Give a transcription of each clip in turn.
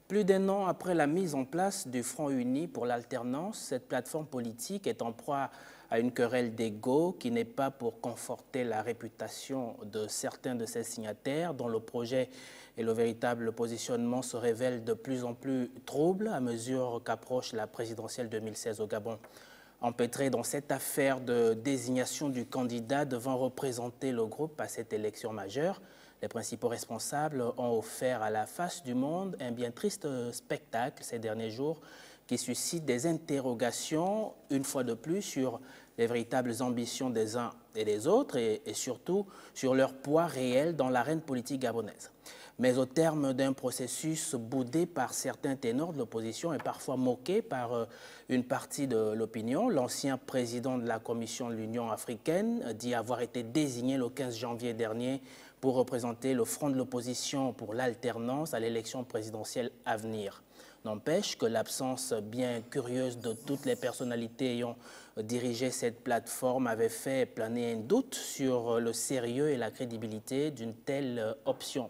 Plus d'un an après la mise en place du Front uni pour l'alternance, cette plateforme politique est en proie à une querelle d'ego qui n'est pas pour conforter la réputation de certains de ses signataires, dont le projet et le véritable positionnement se révèlent de plus en plus troubles à mesure qu'approche la présidentielle 2016 au Gabon. Empêtré dans cette affaire de désignation du candidat devant représenter le groupe à cette élection majeure, les principaux responsables ont offert à la face du monde un bien triste spectacle ces derniers jours qui suscite des interrogations, une fois de plus, sur les véritables ambitions des uns et des autres et surtout sur leur poids réel dans l'arène politique gabonaise. Mais au terme d'un processus boudé par certains ténors de l'opposition et parfois moqué par une partie de l'opinion, l'ancien président de la Commission de l'Union africaine dit avoir été désigné le 15 janvier dernier pour représenter le front de l'opposition pour l'alternance à l'élection présidentielle à venir. N'empêche que l'absence bien curieuse de toutes les personnalités ayant dirigé cette plateforme avait fait planer un doute sur le sérieux et la crédibilité d'une telle option.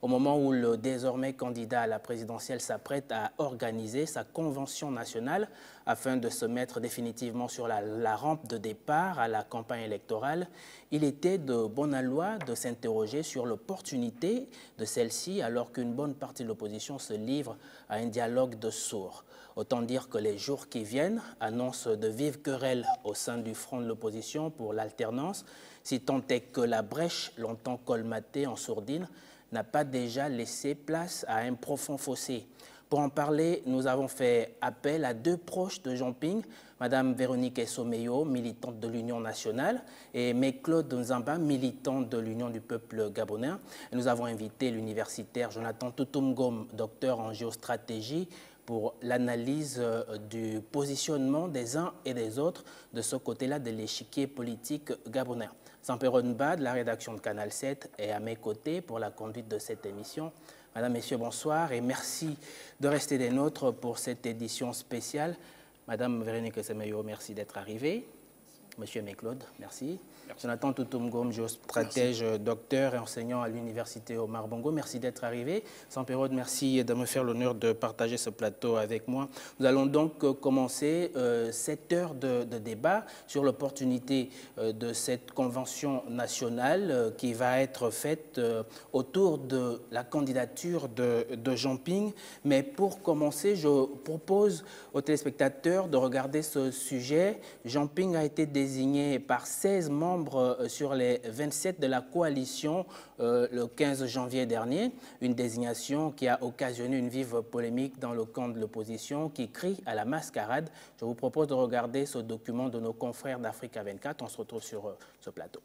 Au moment où le désormais candidat à la présidentielle s'apprête à organiser sa convention nationale afin de se mettre définitivement sur la rampe de départ à la campagne électorale, il était de bonne loi de s'interroger sur l'opportunité de celle-ci alors qu'une bonne partie de l'opposition se livre à un dialogue de sourds. Autant dire que les jours qui viennent annoncent de vives querelles au sein du front de l'opposition pour l'alternance, si tant est que la brèche longtemps colmatée en sourdine n'a pas déjà laissé place à un profond fossé. Pour en parler, nous avons fait appel à deux proches de Jean Ping, Mme Véronique Essomeyo, militante de l'Union nationale, et M. Claude Nzamba, militante de l'Union du peuple gabonais. Et nous avons invité l'universitaire Jonathan Toutoumgom, docteur en géostratégie, pour l'analyse du positionnement des uns et des autres de ce côté-là de l'échiquier politique gabonais. Sampero Nba de la rédaction de Canal 7 est à mes côtés pour la conduite de cette émission. Madame, Messieurs, bonsoir et merci de rester des nôtres pour cette édition spéciale. Madame Véronique Essomeyo, merci d'être arrivée. Monsieur Claude, merci. Jonathan Toutoumgom, géostratège, docteur et enseignant à l'université Omar Bongo, merci d'être arrivé. Sampero, merci de me faire l'honneur de partager ce plateau avec moi. Nous allons donc commencer 7 heures de débat sur l'opportunité de cette convention nationale qui va être faite autour de la candidature de Jean Ping. Mais pour commencer, je propose aux téléspectateurs de regarder ce sujet. Jean Ping a été désigné par 16 membres sur les 27 de la coalition le 15 janvier dernier, une désignation qui a occasionné une vive polémique dans le camp de l'opposition qui crie à la mascarade. Je vous propose de regarder ce document de nos confrères d'Africa 24. On se retrouve sur ce plateau.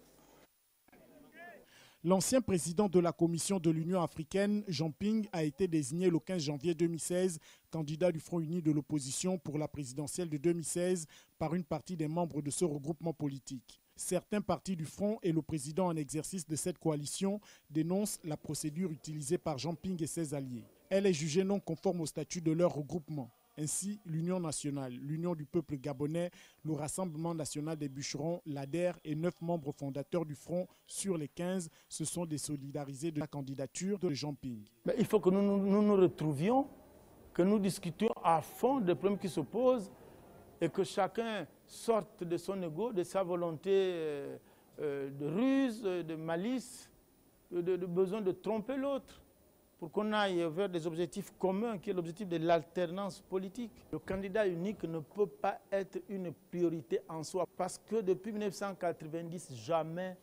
L'ancien président de la Commission de l'Union africaine, Jean Ping, a été désigné le 15 janvier 2016 candidat du Front uni de l'opposition pour la présidentielle de 2016 par une partie des membres de ce regroupement politique. Certains partis du Front et le président en exercice de cette coalition dénoncent la procédure utilisée par Jean Ping et ses alliés. Elle est jugée non conforme au statut de leur regroupement. Ainsi, l'Union nationale, l'Union du peuple gabonais, le Rassemblement national des bûcherons, l'ADER et 9 membres fondateurs du Front sur les 15 se sont désolidarisés de la candidature de Jean Ping. Mais il faut que nous retrouvions, que nous discutions à fond des problèmes qui se posent et que chacun sorte de son ego, de sa volonté de ruse, de malice, de besoin de tromper l'autre, pour qu'on aille vers des objectifs communs, qui est l'objectif de l'alternance politique. Le candidat unique ne peut pas être une priorité en soi, parce que depuis 1990, jamais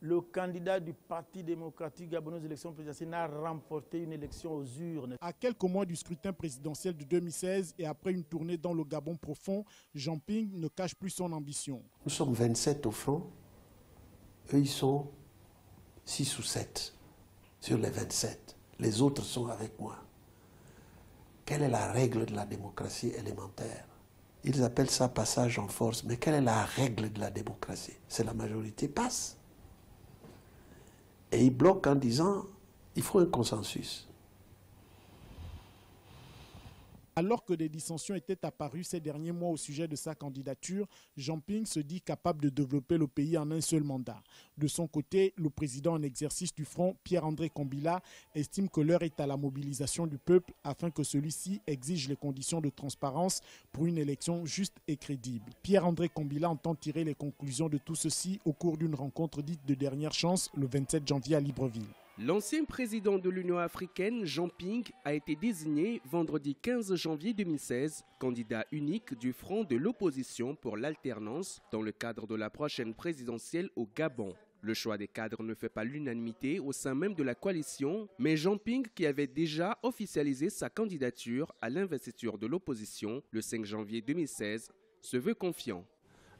le candidat du Parti démocratique gabonais aux élections présidentielles n'a remporté une élection aux urnes. À quelques mois du scrutin présidentiel de 2016 et après une tournée dans le Gabon profond, Jean Ping ne cache plus son ambition. Nous sommes 27 au front, eux ils sont 6 ou 7 sur les 27. Les autres sont avec moi. Quelle est la règle de la démocratie élémentaire? Ils appellent ça passage en force, mais quelle est la règle de la démocratie? C'est la majorité passe. Et ils bloquent en disant il faut un consensus. Alors que des dissensions étaient apparues ces derniers mois au sujet de sa candidature, Jean Ping se dit capable de développer le pays en un seul mandat. De son côté, le président en exercice du Front, Pierre-André Kombila, estime que l'heure est à la mobilisation du peuple afin que celui-ci exige les conditions de transparence pour une élection juste et crédible. Pierre-André Kombila entend tirer les conclusions de tout ceci au cours d'une rencontre dite de dernière chance le 27 janvier à Libreville. L'ancien président de l'Union africaine, Jean Ping, a été désigné vendredi 15 janvier 2016 candidat unique du Front de l'opposition pour l'alternance dans le cadre de la prochaine présidentielle au Gabon. Le choix des cadres ne fait pas l'unanimité au sein même de la coalition, mais Jean Ping, qui avait déjà officialisé sa candidature à l'investiture de l'opposition le 5 janvier 2016, se veut confiant.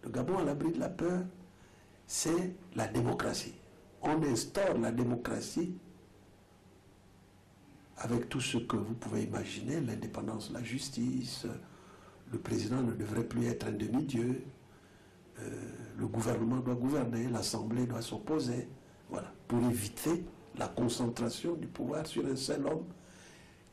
Le Gabon à l'abri de la peur, c'est la démocratie. On instaure la démocratie avec tout ce que vous pouvez imaginer, l'indépendance de la justice, le président ne devrait plus être un demi-dieu, le gouvernement doit gouverner, l'Assemblée doit s'opposer, voilà, pour éviter la concentration du pouvoir sur un seul homme,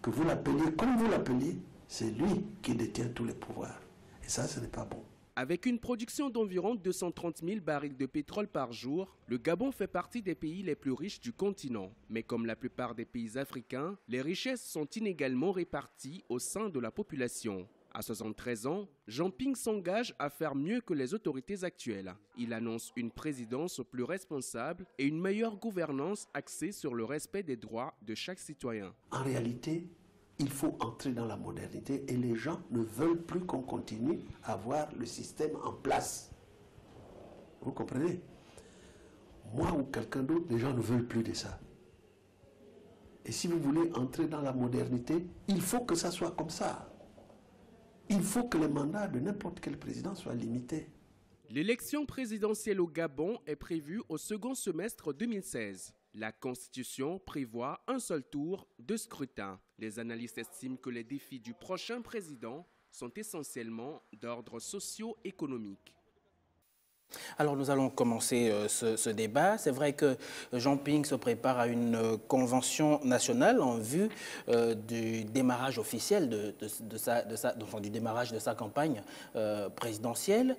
que vous l'appeliez comme vous l'appeliez, c'est lui qui détient tous les pouvoirs. Et ça, ce n'est pas bon. Avec une production d'environ 230 000 barils de pétrole par jour, le Gabon fait partie des pays les plus riches du continent. Mais comme la plupart des pays africains, les richesses sont inégalement réparties au sein de la population. À 73 ans, Jean Ping s'engage à faire mieux que les autorités actuelles. Il annonce une présidence plus responsable et une meilleure gouvernance axée sur le respect des droits de chaque citoyen. En réalité, il faut entrer dans la modernité et les gens ne veulent plus qu'on continue à avoir le système en place. Vous comprenez? Moi ou quelqu'un d'autre, les gens ne veulent plus de ça. Et si vous voulez entrer dans la modernité, il faut que ça soit comme ça. Il faut que les mandats de n'importe quel président soient limités. L'élection présidentielle au Gabon est prévue au second semestre 2016. La Constitution prévoit un seul tour de scrutin. Les analystes estiment que les défis du prochain président sont essentiellement d'ordre socio-économique. Alors nous allons commencer ce débat. C'est vrai que Jean Ping se prépare à une convention nationale en vue du démarrage officiel du démarrage de sa campagne présidentielle.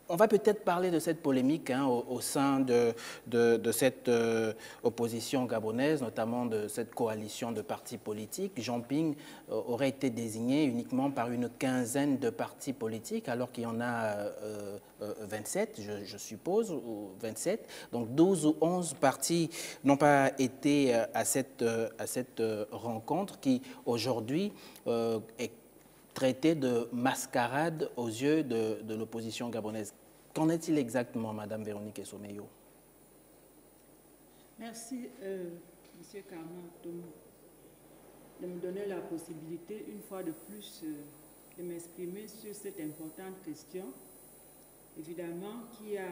On va peut-être parler de cette polémique au sein de cette opposition gabonaise, notamment de cette coalition de partis politiques. Jean Ping aurait été désigné uniquement par une quinzaine de partis politiques, alors qu'il y en a 27, je suppose, ou 27. Donc 12 ou 11 partis n'ont pas été à cette rencontre qui, aujourd'hui, est traité de mascarade aux yeux de l'opposition gabonaise. Qu'en est-il exactement, Madame Véronique Essomeyo? Merci, Monsieur Carman, de me donner la possibilité, une fois de plus, de m'exprimer sur cette importante question, évidemment, qui a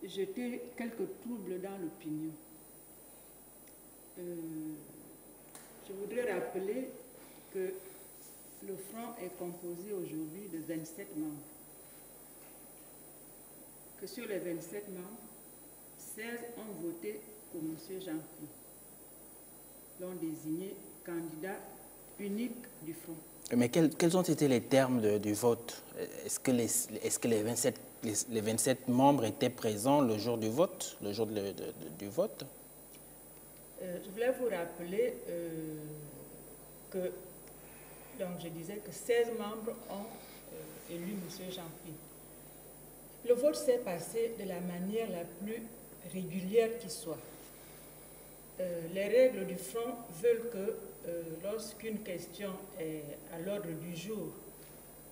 jeté quelques troubles dans l'opinion. Je voudrais rappeler que le Front est composé aujourd'hui de 27 membres. Que sur les 27 membres, 16 ont voté pour M. Jean Ping, l'ont désigné candidat unique du Front. Mais quels ont été les termes du vote? Est-ce que les 27 membres étaient présents le jour du vote, du vote? Je voulais vous rappeler que, donc je disais que 16 membres ont élu M. Jean Ping. Le vote s'est passé de la manière la plus régulière qui soit. Les règles du Front veulent que lorsqu'une question est à l'ordre du jour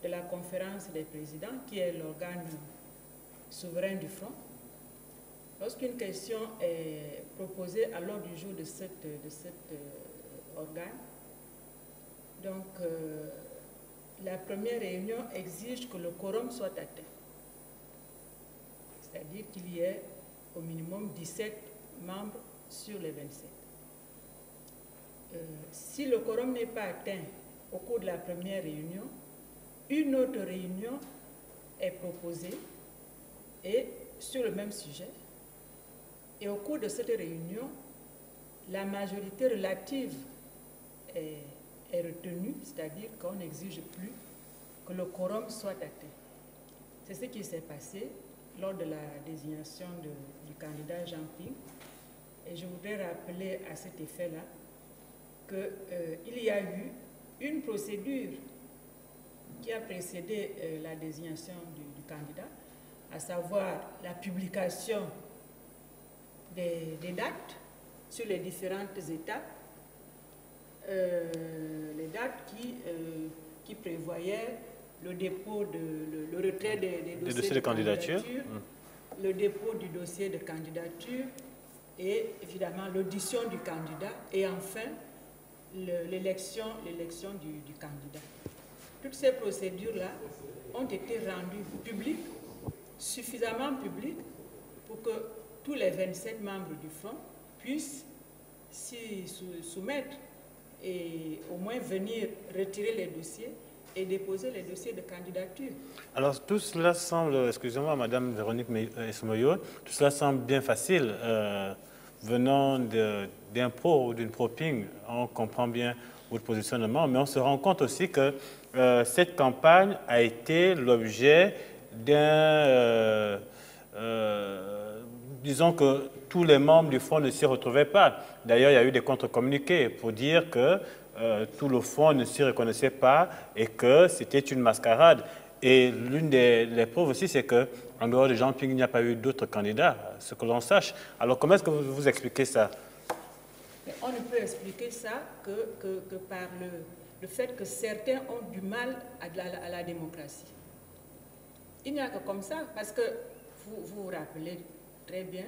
de la conférence des présidents, qui est l'organe souverain du Front, lorsqu'une question est proposée à l'ordre du jour de cet organe, donc la première réunion exige que le quorum soit atteint. C'est-à-dire qu'il y ait au minimum 17 membres sur les 27. Si le quorum n'est pas atteint au cours de la première réunion, une autre réunion est proposée et sur le même sujet. Et au cours de cette réunion, la majorité relative est retenu, c'est-à-dire qu'on n'exige plus que le quorum soit atteint. C'est ce qui s'est passé lors de la désignation du candidat Jean Ping. Et je voudrais rappeler à cet effet-là qu'il y a eu une procédure qui a précédé la désignation du candidat, à savoir la publication des dates sur les différentes étapes, les dates qui prévoyaient le dépôt, le retrait des dossiers de candidature, le dépôt du dossier de candidature et évidemment l'audition du candidat et enfin l'élection du candidat. Toutes ces procédures-là ont été rendues publiques, suffisamment publiques pour que tous les 27 membres du Front puissent s'y soumettre et au moins venir retirer les dossiers et déposer les dossiers de candidature. Alors tout cela semble, excusez-moi Madame Véronique Esmoyo, tout cela semble bien facile. Venant d'un pro ou d'une pro-Ping, on comprend bien votre positionnement, mais on se rend compte aussi que cette campagne a été l'objet d'un... disons que tous les membres du Front ne s'y retrouvaient pas. D'ailleurs, il y a eu des contre-communiqués pour dire que tout le Front ne s'y reconnaissait pas et que c'était une mascarade. Et l'une des preuves aussi, c'est qu'en dehors de Jean Ping, il n'y a pas eu d'autres candidats, ce que l'on sache. Alors, comment est-ce que vous expliquez ça? On ne peut expliquer ça que par le fait que certains ont du mal à la démocratie. Il n'y a que comme ça, parce que vous vous rappelez très bien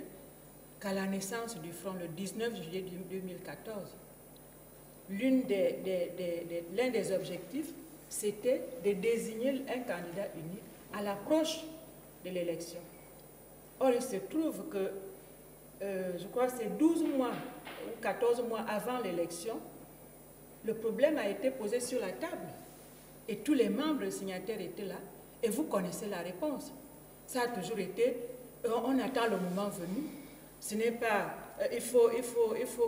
qu'à la naissance du Front, le 19 juillet 2014, l'un des objectifs, c'était de désigner un candidat unique à l'approche de l'élection. Or, il se trouve que, je crois que c'est 12 mois ou 14 mois avant l'élection, le problème a été posé sur la table. Et tous les membres signataires étaient là. Et vous connaissez la réponse. Ça a toujours été, on attend le moment venu. Ce n'est pas, il faut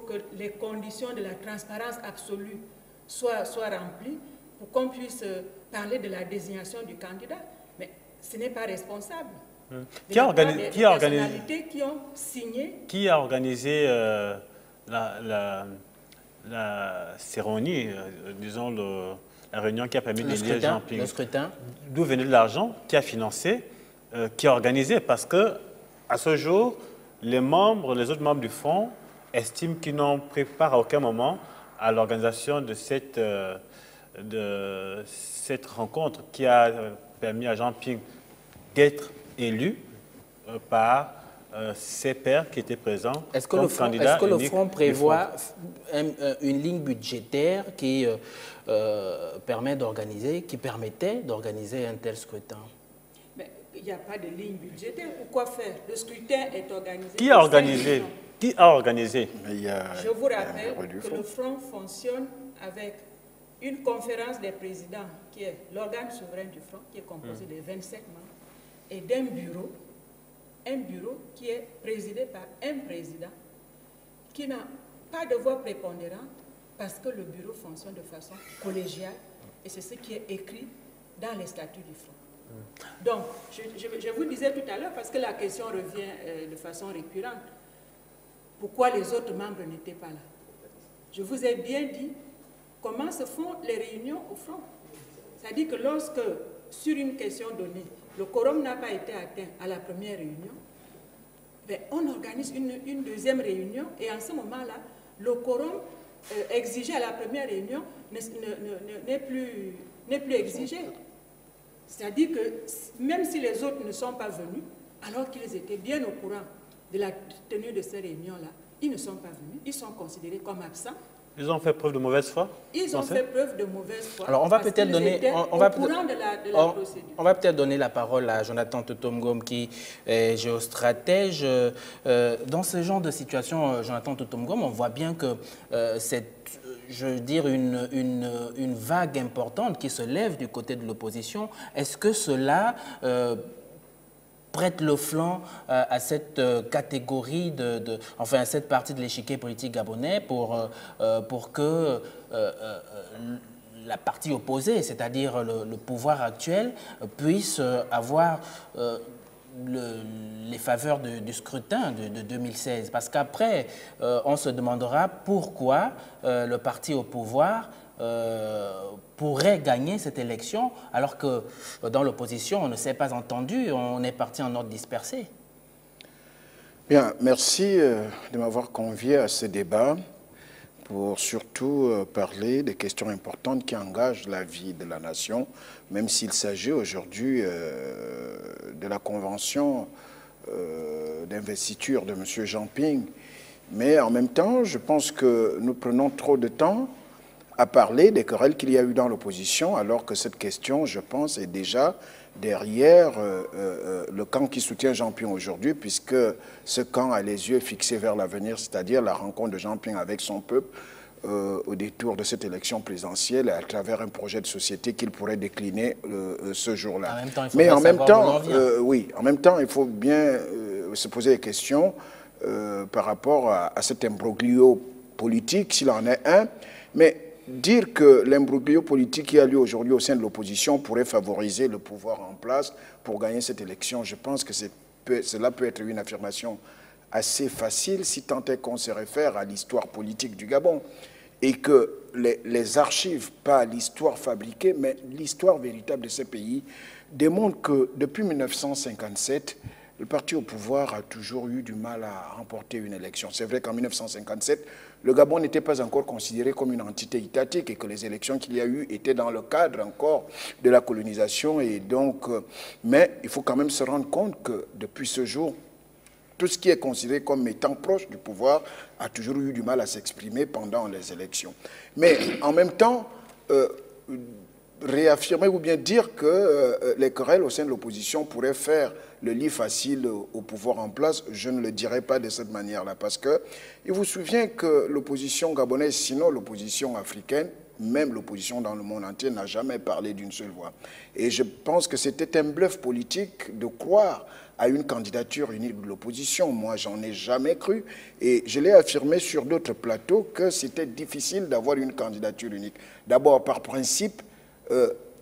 que les conditions de la transparence absolue soient remplies pour qu'on puisse parler de la désignation du candidat. Mais ce n'est pas responsable. Qui a organisé, qui ont signé. Qui a organisé la cérémonie, disons la réunion qui a permis d'élire Jean Ping? Le scrutin. D'où venait de l'argent? Qui a financé? Qui a organisé? Parce que à ce jour, les autres membres du Front estiment qu'ils n'ont pris part à aucun moment à l'organisation de cette rencontre qui a permis à Jean Ping d'être élu par ses pairs qui étaient présents. Est-ce que le Front prévoit une ligne budgétaire qui permettait d'organiser un tel scrutin? Mais il n'y a pas de ligne budgétaire. Pourquoi faire? Le scrutin est organisé. Qui a organisé? Qui a organisé? Je vous rappelle que le Front fonctionne avec une conférence des présidents, qui est l'organe souverain du Front, qui est composé de 27 membres, et d'un bureau, qui est présidé par un président, qui n'a pas de voix prépondérante, parce que le bureau fonctionne de façon collégiale, et c'est ce qui est écrit dans les statuts du Front. Donc, je vous disais tout à l'heure, parce que la question revient de façon récurrente, pourquoi les autres membres n'étaient pas là? Je vous ai bien dit comment se font les réunions au Front. C'est-à-dire que lorsque, sur une question donnée, le quorum n'a pas été atteint à la première réunion, ben, on organise une deuxième réunion et en ce moment-là, le quorum exigé à la première réunion n'est plus exigé. C'est-à-dire que même si les autres ne sont pas venus, alors qu'ils étaient bien au courant de la tenue de ces réunions-là, ils ne sont pas venus, ils sont considérés comme absents. Ils ont fait preuve de mauvaise foi? Ils ont fait preuve de mauvaise foi. Alors, on va peut-être donner... On va peut-être donner la parole à Jonathan Totom-Ngom, qui est géostratège. Dans ce genre de situation, Jonathan Totom-Ngom, on voit bien que cette, je veux dire, une vague importante qui se lève du côté de l'opposition. Est-ce que cela prête le flanc à cette catégorie, enfin à cette partie de l'échiquier politique gabonais pour que la partie opposée, c'est-à-dire le pouvoir actuel, puisse avoir les faveurs du scrutin de 2016. Parce qu'après, on se demandera pourquoi le parti au pouvoir pourrait gagner cette élection, alors que dans l'opposition, on ne s'est pas entendu, on est parti en ordre dispersé. Bien, merci de m'avoir convié à ce débat pour surtout parler des questions importantes qui engagent la vie de la nation, même s'il s'agit aujourd'hui de la convention d'investiture de M. Jean Ping. Mais en même temps, je pense que nous prenons trop de temps à parler des querelles qu'il y a eu dans l'opposition, alors que cette question, je pense, est déjà derrière le camp qui soutient Jean Ping aujourd'hui, puisque ce camp a les yeux fixés vers l'avenir, c'est-à-dire la rencontre de Jean Ping avec son peuple au détour de cette élection présidentielle et à travers un projet de société qu'il pourrait décliner ce jour-là. Mais en même temps, oui, en même temps, il faut bien se poser des questions par rapport à cet imbroglio politique, s'il en est un, mais dire que l'imbroglio politique qui a lieu aujourd'hui au sein de l'opposition pourrait favoriser le pouvoir en place pour gagner cette élection, je pense que cela peut être une affirmation assez facile si tant est qu'on se réfère à l'histoire politique du Gabon et que les archives, pas l'histoire fabriquée, mais l'histoire véritable de ce pays, démontrent que depuis 1957, le parti au pouvoir a toujours eu du mal à remporter une élection. C'est vrai qu'en 1957, le Gabon n'était pas encore considéré comme une entité étatique et que les élections qu'il y a eu étaient dans le cadre encore de la colonisation. Et donc, mais il faut quand même se rendre compte que depuis ce jour, tout ce qui est considéré comme étant proche du pouvoir a toujours eu du mal à s'exprimer pendant les élections. Mais en même temps, réaffirmer ou bien dire que les querelles au sein de l'opposition pourraient faire le lit facile au pouvoir en place, je ne le dirais pas de cette manière-là, parce que il vous souvient que l'opposition gabonaise, sinon l'opposition africaine, même l'opposition dans le monde entier, n'a jamais parlé d'une seule voix. Et je pense que c'était un bluff politique de croire à une candidature unique de l'opposition. Moi, j'en ai jamais cru. Et je l'ai affirmé sur d'autres plateaux que c'était difficile d'avoir une candidature unique. D'abord, par principe,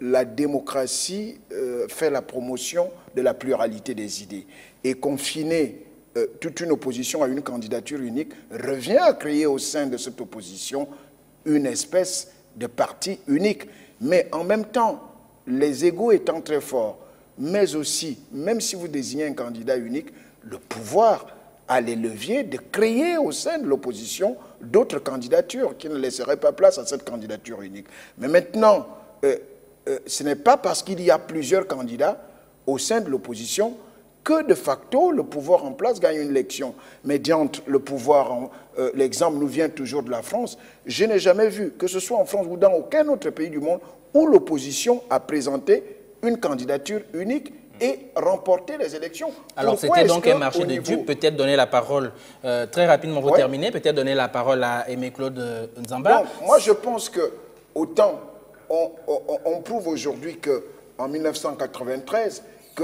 la démocratie fait la promotion de la pluralité des idées. Et confiner toute une opposition à une candidature unique revient à créer au sein de cette opposition une espèce de parti unique. Mais en même temps, les égos étant très forts, mais aussi, même si vous désignez un candidat unique, le pouvoir a les leviers de créer au sein de l'opposition d'autres candidatures qui ne laisseraient pas place à cette candidature unique. Mais maintenant, ce n'est pas parce qu'il y a plusieurs candidats au sein de l'opposition que de facto le pouvoir en place gagne une élection. Médiante le pouvoir, l'exemple nous vient toujours de la France, je n'ai jamais vu, que ce soit en France ou dans aucun autre pays du monde, où l'opposition a présenté une candidature unique et remporté les élections. Alors c'était donc un marché de dupes, peut-être donner la parole, très rapidement vous terminez, peut-être donner la parole à Aimé-Claude Nzamba. Donc, moi je pense que autant on prouve aujourd'hui qu'en 1993, que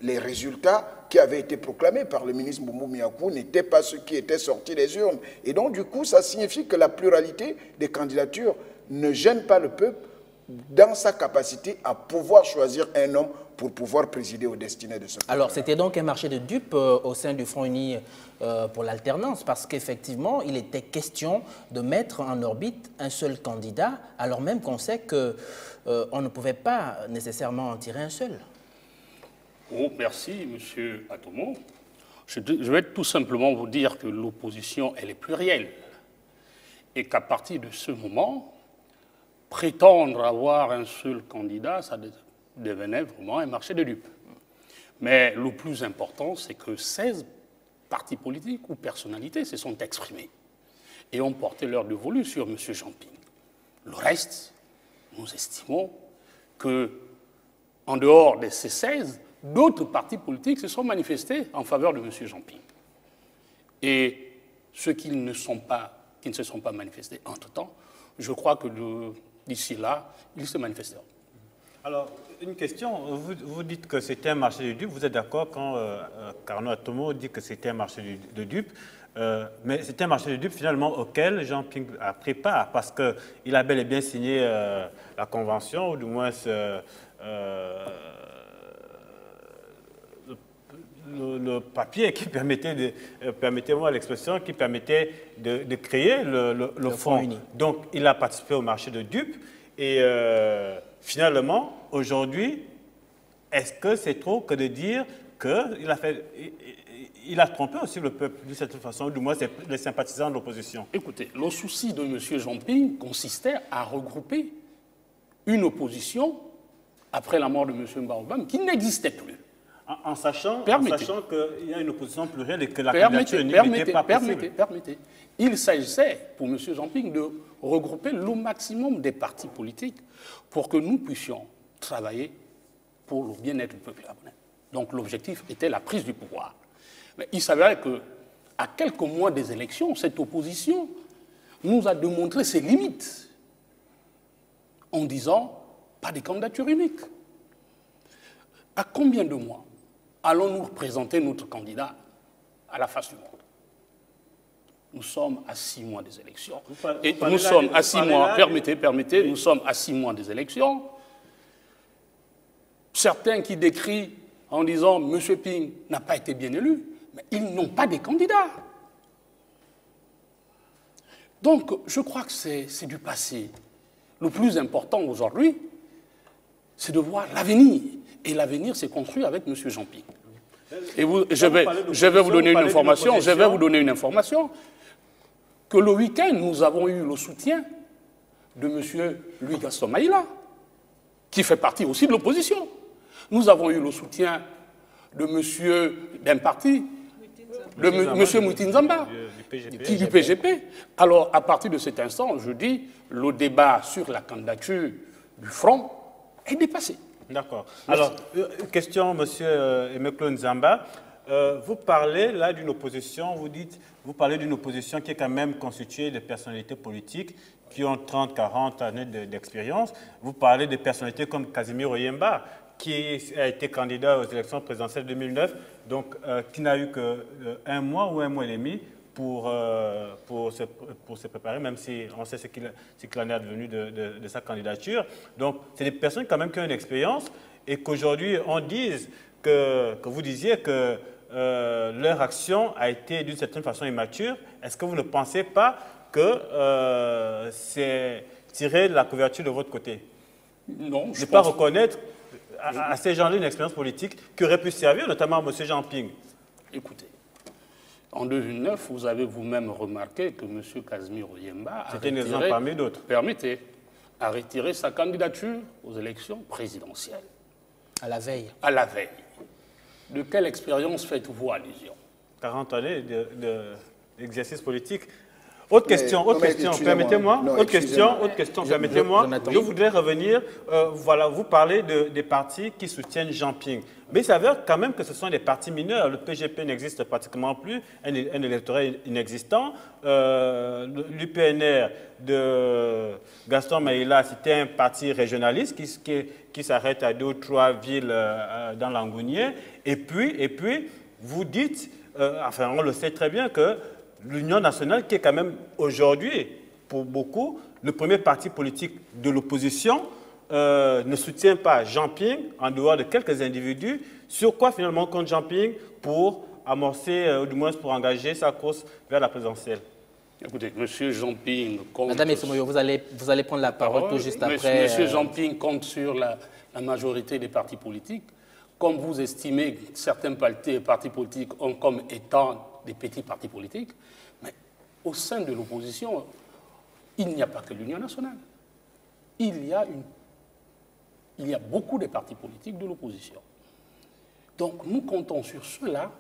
les résultats qui avaient été proclamés par le ministre Mbumbu Miakou n'étaient pas ceux qui étaient sortis des urnes. Et donc, du coup, ça signifie que la pluralité des candidatures ne gêne pas le peuple dans sa capacité à pouvoir choisir un homme pour pouvoir présider aux destinées de ce peuple. Alors, c'était donc un marché de dupes au sein du Front Uni pour l'alternance, parce qu'effectivement, il était question de mettre en orbite un seul candidat, alors même qu'on sait qu'on ne pouvait pas nécessairement en tirer un seul. Oh, merci, M. Atomo. Je vais tout simplement vous dire que l'opposition, elle est plurielle. Et qu'à partir de ce moment, prétendre avoir un seul candidat, ça devenait vraiment un marché de dupes. Mais le plus important, c'est que 16 partis politiques ou personnalités se sont exprimés et ont porté leur dévolu sur M. Jean Ping. Le reste, nous estimons que, en dehors de ces 16, d'autres partis politiques se sont manifestés en faveur de M. Jean Ping. Et ceux qui ne se sont pas manifestés entre-temps, je crois que d'ici là, ils se manifesteront. Alors, une question. Vous dites que c'était un marché de dupes. Vous êtes d'accord quand Carnot Atomo dit que c'était un marché de dupes, mais c'était un marché de dupes finalement auquel Jean Ping a pris part parce qu'il a bel et bien signé la convention, ou du moins le papier qui permettait, permettez-moi l'expression, qui permettait de créer le fonds uni. Donc, il a participé au marché de dupes et finalement, aujourd'hui, est-ce que c'est trop que de dire qu'il a trompé aussi le peuple d'une certaine façon, ou du moins les sympathisants de l'opposition? Écoutez, le souci de M. Jean Ping consistait à regrouper une opposition après la mort de M. Mbaobam qui n'existait plus. En sachant qu'il y a une opposition plurielle et que la candidature n'était pas possible. Permettez. Il s'agissait pour M. Jean Ping de regrouper le maximum des partis politiques pour que nous puissions travailler pour le bien-être du peuple gabonais. Donc l'objectif était la prise du pouvoir. Mais il s'avérait qu'à quelques mois des élections, cette opposition nous a démontré ses limites en disant pas de candidature unique. À combien de mois allons-nous présenter notre candidat à la face du monde? Nous sommes à 6 mois des élections. Et nous sommes à 6 mois, permettez, nous sommes à 6 mois des élections. Certains qui décrient en disant « M. Ping n'a pas été bien élu », mais ils n'ont pas des candidats. Donc, je crois que c'est du passé. Le plus important aujourd'hui, c'est de voir l'avenir. Et l'avenir s'est construit avec M. Jean Ping. Et je vais vous donner une information. Que le week-end, nous avons eu le soutien de M. Louis Gaston Maïla, qui fait partie aussi de l'opposition. Nous avons eu le soutien de d'un parti, de M. Moutinzamba, du PGP. Alors, à partir de cet instant, je dis, le débat sur la candidature du Front est dépassé. D'accord. Alors, question, M. Emeklo Nzamba. Vous parlez là d'une opposition, vous parlez d'une opposition qui est quand même constituée de personnalités politiques qui ont 30, 40 années d'expérience. Vous parlez de personnalités comme Casimir Oyemba, qui a été candidat aux élections présidentielles 2009, donc qui n'a eu qu'un mois ou un mois et demi pour se préparer, même si on sait ce qu'il en est advenu de sa candidature. Donc, c'est des personnes quand même qui ont une expérience et qu'aujourd'hui, on dise que vous disiez que leur action a été d'une certaine façon immature. Est-ce que vous ne pensez pas que c'est tirer la couverture de votre côté? Non, je ne pas reconnaître à ces gens-là une expérience politique qui aurait pu servir, notamment à M. Jean Ping. Écoutez, en 2009, vous avez vous-même remarqué que M. Casimir Oyemba a retiré sa candidature aux élections présidentielles. À la veille. À la veille. De quelle expérience faites-vous allusion? 40 années d'exercice politique. Autre question, permettez-moi. Autre question, permettez-moi. Je voudrais revenir, voilà, vous parlez des partis qui soutiennent Jean Ping. Mais il s'avère quand même que ce sont des partis mineurs. Le PGP n'existe pratiquement plus, un électorat inexistant. L'UPNR de Gaston Maïla, c'était un parti régionaliste qui s'arrête à 2 ou 3 villes dans l'Angounier. Et puis, vous dites, enfin on le sait très bien que l'Union nationale, qui est quand même aujourd'hui, pour beaucoup, le premier parti politique de l'opposition, ne soutient pas Jean Ping en dehors de quelques individus. Sur quoi finalement compte Jean Ping pour amorcer, ou du moins pour engager sa course vers la présidentielle? Écoutez, M. Jean Ping compte... Madame Essomoyo, vous allez prendre la parole tout juste après. M. Jean Ping compte sur la majorité des partis politiques. Comme vous estimez certains partis politiques comme étant des petits partis politiques, mais au sein de l'opposition, il n'y a pas que l'Union nationale. Il y a beaucoup de partis politiques de l'opposition. Donc nous comptons sur ceux-là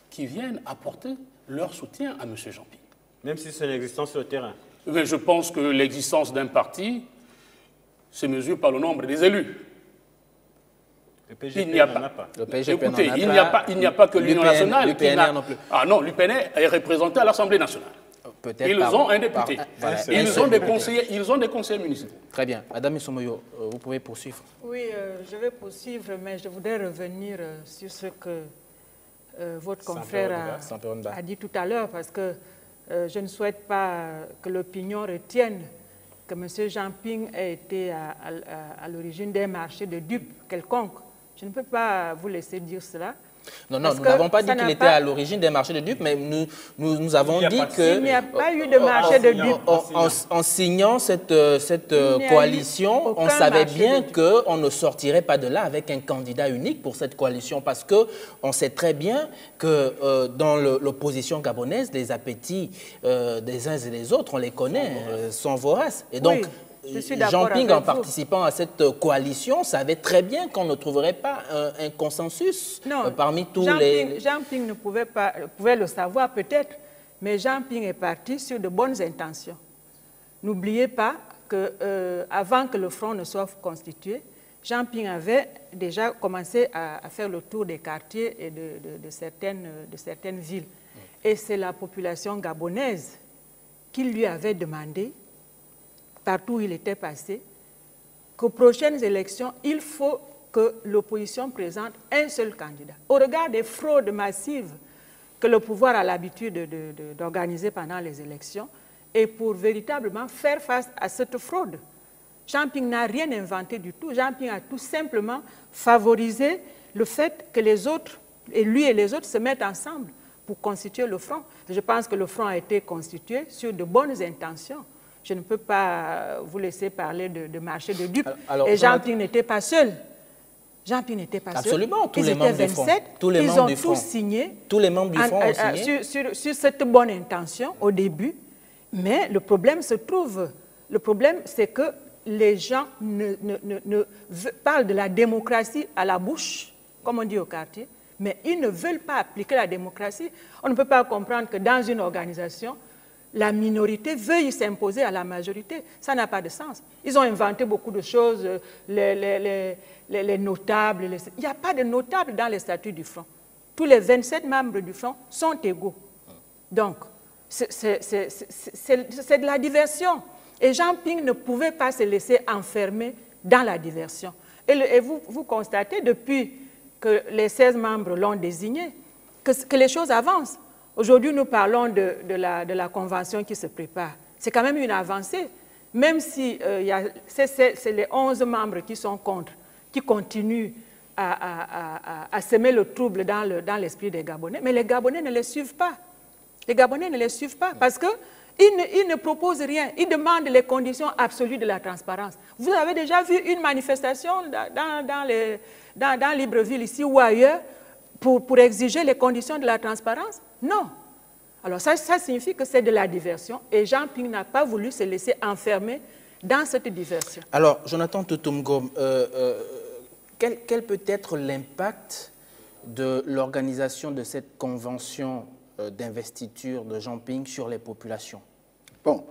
qui viennent apporter leur soutien à M. Jean Ping. Même si c'est l'existence sur le terrain. Mais je pense que l'existence d'un parti se mesure par le nombre des élus. Le PGP n'en a pas. Écoutez, il n'y a pas que l'Union nationale. L'UPNR non plus. Ah non, l'UPNR est représenté à l'Assemblée nationale. peut-être ils ont un député. Ils ont des conseillers municipaux. Très bien. Madame Somoyo, vous pouvez poursuivre. Oui, je vais poursuivre, mais je voudrais revenir sur ce que votre confrère a dit tout à l'heure, parce que je ne souhaite pas que l'opinion retienne que M. Jean Ping ait été à l'origine d'un marché de dupes quelconque. Je ne peux pas vous laisser dire cela. Non, non, nous n'avons pas dit qu'il était à l'origine des marchés de dupes, mais nous avons dit que... Il n'y a pas eu de marché de dupes. En signant cette coalition, on savait bien qu'on ne sortirait pas de là avec un candidat unique pour cette coalition, parce qu'on sait très bien que dans l'opposition gabonaise, les appétits des uns et des autres, on les connaît, sont voraces. Et donc... Oui. Jean Ping, en participant à cette coalition, savait très bien qu'on ne trouverait pas un consensus parmi tous les... Jean Ping ne pouvait le savoir peut-être, mais Jean Ping est parti sur de bonnes intentions. N'oubliez pas qu'avant que le front ne soit constitué, Jean Ping avait déjà commencé à faire le tour des quartiers et de certaines villes. Et c'est la population gabonaise qui lui avait demandé, partout où il était passé, qu'aux prochaines élections, il faut que l'opposition présente un seul candidat. Au regard des fraudes massives que le pouvoir a l'habitude d'organiser pendant les élections, et pour véritablement faire face à cette fraude, Jean Ping n'a rien inventé du tout. Jean Ping a tout simplement favorisé le fait que les autres, et lui et les autres, se mettent ensemble pour constituer le front. Je pense que le front a été constitué sur de bonnes intentions. Je ne peux pas vous laisser parler de marché de dupes. Et Jean Ping n'était pas seul. Jean Ping n'était pas seul. Absolument, tous les membres du front. Ils ont tous signé. Tous les membres du front ont signé. Sur cette bonne intention au début. Mais le problème se trouve. Le problème, c'est que les gens parlent de la démocratie à la bouche, comme on dit au quartier, mais ils ne veulent pas appliquer la démocratie. On ne peut pas comprendre que dans une organisation, la minorité veuille s'imposer à la majorité. Ça n'a pas de sens. Ils ont inventé beaucoup de choses, les notables. Il n'y a pas de notables dans les statuts du Front. Tous les 27 membres du Front sont égaux. Donc, c'est de la diversion. Et Jean Ping ne pouvait pas se laisser enfermer dans la diversion. Et vous constatez, depuis que les 16 membres l'ont désigné, que les choses avancent. Aujourd'hui, nous parlons de la convention qui se prépare. C'est quand même une avancée. Même si c'est les 11 membres qui sont contre, qui continuent à semer le trouble dans l'esprit des Gabonais. Mais les Gabonais ne les suivent pas. Les Gabonais ne les suivent pas parce qu'ils ne proposent rien. Ils demandent les conditions absolues de la transparence. Vous avez déjà vu une manifestation dans Libreville, ici ou ailleurs, pour exiger les conditions de la transparence? Non. Alors ça signifie que c'est de la diversion et Jean Ping n'a pas voulu se laisser enfermer dans cette diversion. Alors, Jonathan Toutoumgom, quel peut être l'impact de l'organisation de cette convention d'investiture de Jean Ping sur les populations? Bon,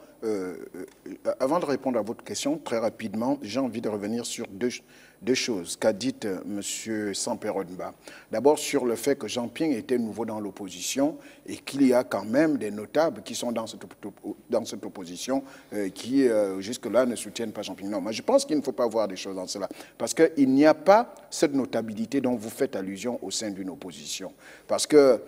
avant de répondre à votre question, très rapidement, j'ai envie de revenir sur deux choses qu'a dites M. Samperodba. D'abord sur le fait que Jean Ping était nouveau dans l'opposition et qu'il y a quand même des notables qui sont dans cette opposition qui jusque-là ne soutiennent pas Jean Ping. Non, moi je pense qu'il ne faut pas voir des choses dans cela parce qu'il n'y a pas cette notabilité dont vous faites allusion au sein d'une opposition. Parce que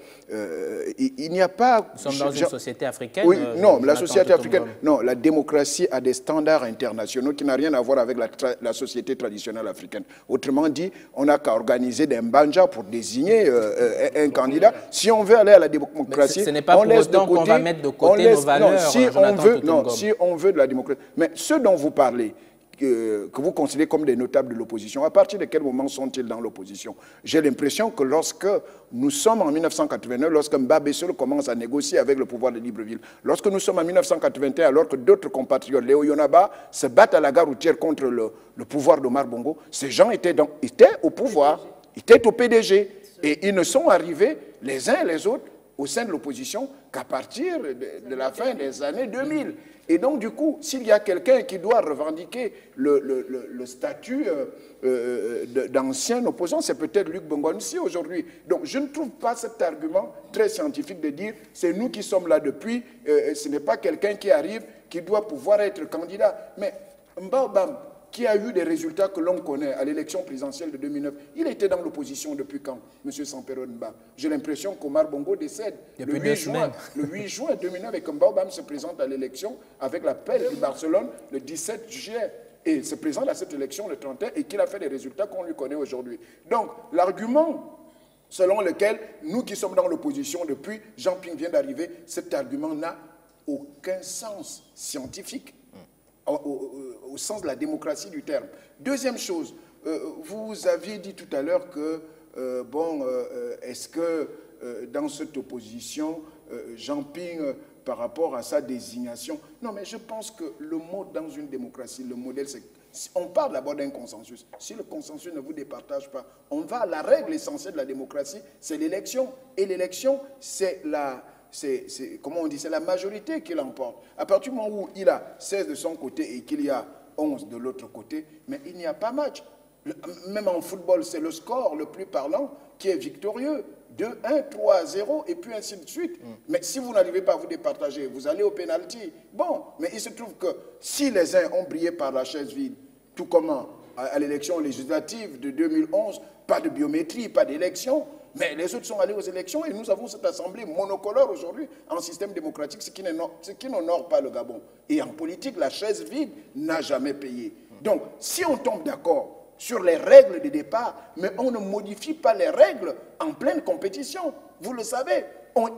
il n'y a pas... Nous sommes dans une société africaine. Oui, non, la société africaine, non, la démocratie a des standards internationaux qui n'ont rien à voir avec la société traditionnelle africaine. Autrement dit, on n'a qu'à organiser des mbanja pour désigner un candidat. Si on veut aller à la démocratie, ce n'est pas pour autant qu'on va mettre de côté nos valeurs. Si on veut de la démocratie. Mais ceux dont vous parlez, que vous considérez comme des notables de l'opposition, à partir de quel moment sont-ils dans l'opposition? J'ai l'impression que lorsque nous sommes en 1989, lorsque Mbabe Solo commence à négocier avec le pouvoir de Libreville, lorsque nous sommes en 1981, alors que d'autres compatriotes, Léo Yonaba, se battent à la gare routière contre le pouvoir d'Omar Bongo, ces gens étaient au pouvoir, étaient au PDG, et ils ne sont arrivés les uns et les autres au sein de l'opposition qu'à partir de la fin des années 2000. Et donc, du coup, s'il y a quelqu'un qui doit revendiquer le statut d'ancien opposant, c'est peut-être Luc Bongonsi aujourd'hui. Donc, je ne trouve pas cet argument très scientifique de dire c'est nous qui sommes là depuis, ce n'est pas quelqu'un qui arrive qui doit pouvoir être candidat. Mais Mbaobam, qui a eu des résultats que l'on connaît à l'élection présidentielle de 2009. Il était dans l'opposition depuis quand, M. Sampero Mba? J'ai l'impression qu'Omar Bongo décède le 8 juin 2009 et que Mbaobam se présente à l'élection avec la paix de Barcelone le 17 juillet et se présente à cette élection le 31 et qu'il a fait des résultats qu'on lui connaît aujourd'hui. Donc, l'argument selon lequel nous qui sommes dans l'opposition depuis, Jean-Ping vient d'arriver, cet argument n'a aucun sens scientifique. Au sens de la démocratie du terme. Deuxième chose, vous aviez dit tout à l'heure que, est-ce que dans cette opposition, Jean-Ping, par rapport à sa désignation, non, mais je pense que le mot dans une démocratie, le modèle, c'est... On parle d'abord d'un consensus. Si le consensus ne vous départage pas, on va à la règle essentielle de la démocratie, c'est l'élection. Et l'élection, c'est la... comment on dit, c'est la majorité qui l'emporte. À partir du moment où il a 16 de son côté et qu'il y a 11 de l'autre côté, mais il n'y a pas match. Même en football, c'est le score le plus parlant qui est victorieux. 2-1, 3-0 et puis ainsi de suite. Mais si vous n'arrivez pas à vous départager, vous allez au pénalty. Bon, mais il se trouve que si les uns ont brillé par la chaise vide, tout comme à l'élection législative de 2011, pas de biométrie, pas d'élection, mais les autres sont allés aux élections et nous avons cette assemblée monocolore aujourd'hui en système démocratique, ce qui n'honore pas le Gabon. Et en politique, la chaise vide n'a jamais payé. Donc, si on tombe d'accord sur les règles de départ, mais on ne modifie pas les règles en pleine compétition, vous le savez,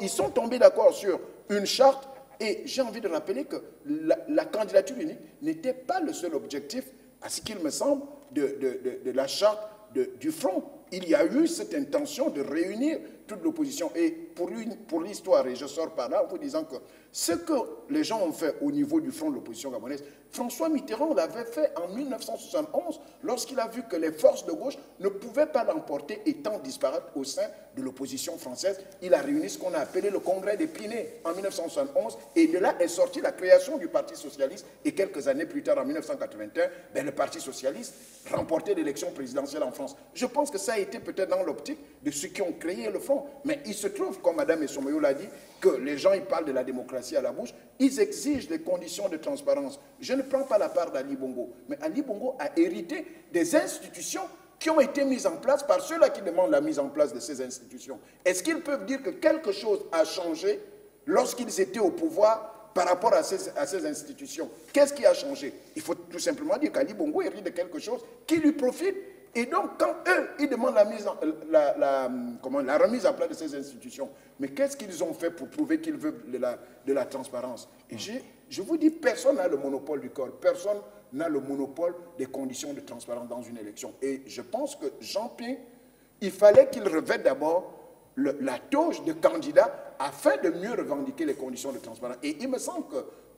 ils sont tombés d'accord sur une charte et j'ai envie de rappeler que la candidature unique n'était pas le seul objectif, à ce qu'il me semble, de la charte du Front. Il y a eu cette intention de réunir toute l'opposition. Et pour l'histoire, et je sors par là en vous disant que ce que les gens ont fait au niveau du Front de l'opposition gabonaise, François Mitterrand l'avait fait en 1971 lorsqu'il a vu que les forces de gauche ne pouvaient pas l'emporter étant disparates au sein de l'opposition française. Il a réuni ce qu'on a appelé le Congrès d'Épinay en 1971 et de là est sortie la création du Parti socialiste et quelques années plus tard, en 1981, le Parti socialiste remportait l'élection présidentielle en France. Je pense que ça a été peut-être dans l'optique de ceux qui ont créé le Front. Mais il se trouve, comme Mme Essomoyo l'a dit, que les gens ils parlent de la démocratie à la bouche, ils exigent des conditions de transparence. Je ne prends pas la part d'Ali Bongo, mais Ali Bongo a hérité des institutions qui ont été mises en place par ceux-là qui demandent la mise en place de ces institutions. Est-ce qu'ils peuvent dire que quelque chose a changé lorsqu'ils étaient au pouvoir par rapport à ces institutions? Qu'est-ce qui a changé? Il faut tout simplement dire qu'Ali Bongo hérite de quelque chose qui lui profite. Et donc, quand eux, ils demandent la remise en place de ces institutions, mais qu'est-ce qu'ils ont fait pour prouver qu'ils veulent de la transparence? Et je vous dis, personne n'a le monopole du corps, personne n'a le monopole des conditions de transparence dans une élection. Et je pense que Jean-Ping, il fallait qu'il revête d'abord la toge de candidat afin de mieux revendiquer les conditions de transparence. Et il me semble que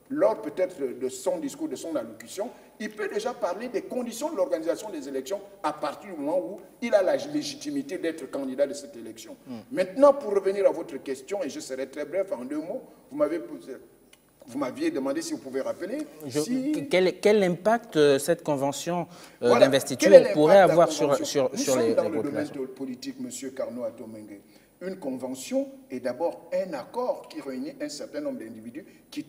lors peut-être de son discours, de son allocution, il peut déjà parler des conditions de l'organisation des élections à partir du moment où il a la légitimité d'être candidat de cette élection. Maintenant, pour revenir à votre question, et je serai très bref en 2 mots, vous m'aviez demandé si vous pouvez rappeler. Quel impact cette convention d'investiture pourrait avoir sur les populations? Nous sommes dans le domaine politique, M. Carnot Atomengue. Une convention est d'abord un accord qui réunit un certain nombre d'individus qui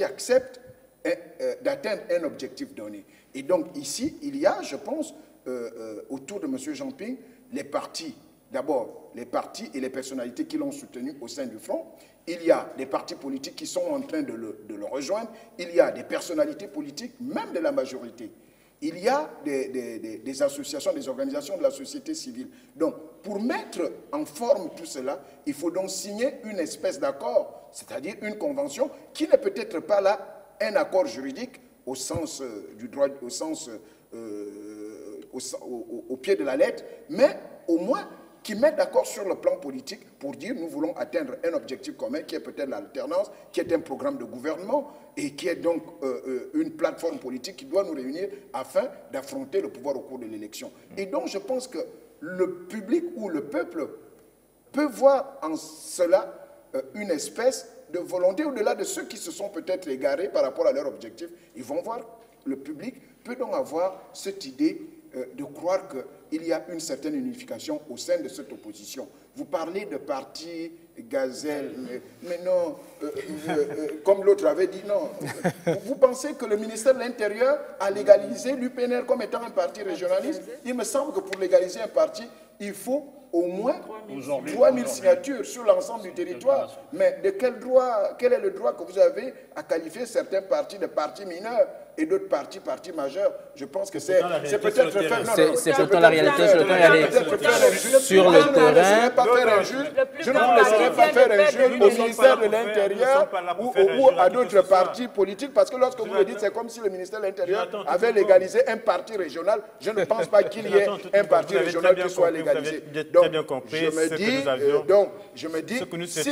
acceptent d'atteindre un objectif donné. Et donc ici, il y a, je pense, autour de M. Jean-Ping, les partis, d'abord les partis et les personnalités qui l'ont soutenu au sein du Front. Il y a des partis politiques qui sont en train de le rejoindre. Il y a des personnalités politiques, même de la majorité. Il y a des associations, des organisations de la société civile. Donc, pour mettre en forme tout cela, il faut donc signer une espèce d'accord, c'est-à-dire une convention qui n'est peut-être pas là un accord juridique au sens du droit, au pied de la lettre, mais au moins qui met d'accord sur le plan politique pour dire nous voulons atteindre un objectif commun qui est peut-être l'alternance, qui est un programme de gouvernement et qui est donc une plateforme politique qui doit nous réunir afin d'affronter le pouvoir au cours de l'élection. Et donc je pense que le public ou le peuple peut voir en cela une espèce de volonté au-delà de ceux qui se sont peut-être égarés par rapport à leur objectif. Ils vont voir, le public peut donc avoir cette idée de croire qu'il y a une certaine unification au sein de cette opposition. Vous parlez de partis gazelle, mais non, comme l'autre avait dit, non. Vous pensez que le ministère de l'Intérieur a légalisé l'UPNR comme étant un parti régionaliste? Il me semble que pour légaliser un parti, il faut au moins 3000 signatures sur l'ensemble du territoire. Mais de quel droit, quel est le droit que vous avez à qualifier certains partis de partis mineurs et d'autres partis majeurs? Je pense que c'est peut-être faire... C'est pourtant la réalité sur le terrain. Sur le terrain, je ne vous laisserai pas faire injure au ministère de l'Intérieur ou à d'autres partis politiques, parce que lorsque vous le dites, c'est comme si le ministère de l'Intérieur avait légalisé un parti régional. Je ne pense pas qu'il y ait un parti régional qui soit légalisé. Donc, je me dis, si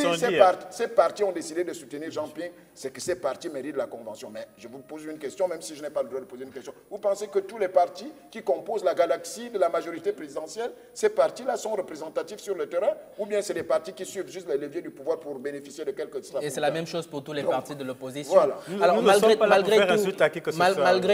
ces partis ont décidé de soutenir Jean Ping, c'est que ces partis méritent la convention. Mais je vous pose une question, même si je n'ai pas le droit de poser une question. Vous pensez que tous les partis qui composent la galaxie de la majorité présidentielle, ces partis-là sont représentatifs sur le terrain, ou bien c'est des partis qui suivent juste les leviers du pouvoir pour bénéficier de quelques... Et c'est la même chose pour tous les partis de l'opposition. Voilà. Alors, malgré